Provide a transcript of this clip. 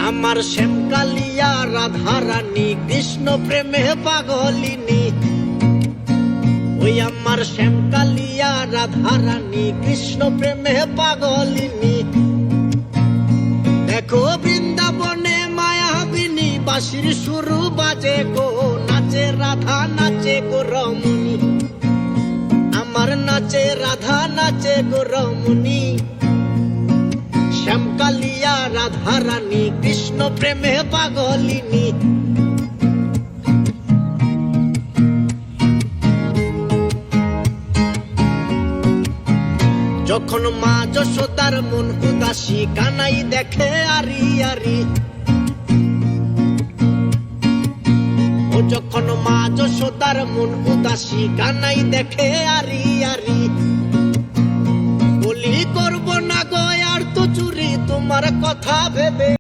আমার শ্যামকালিয়া রাধারানী কৃষ্ণ প্রেমে পাগলিনী। ওই আমার শ্যামকালিয়া রাধারানী কৃষ্ণ প্রেমে পাগলিনী। দেখো বৃন্দাবনে মায়াবিনী বাঁশির সুরু বাজে গো, নাচে রাধা নাচে গো রমণী। আমার নাচে রাধা নাচে গো রমণী। শ্যামকালিয়া রাধারানী কৃষ্ণ প্রেমে পাগলিনী। যখন মা যশোদার মন উদাসী কানাই দেখে আরি আরি। ও যখন মা যশোদার মন উদাসী কানাই দেখে আরি আরি। বলি করব না গো আর তো চুরি তোমার কথা ভেবে।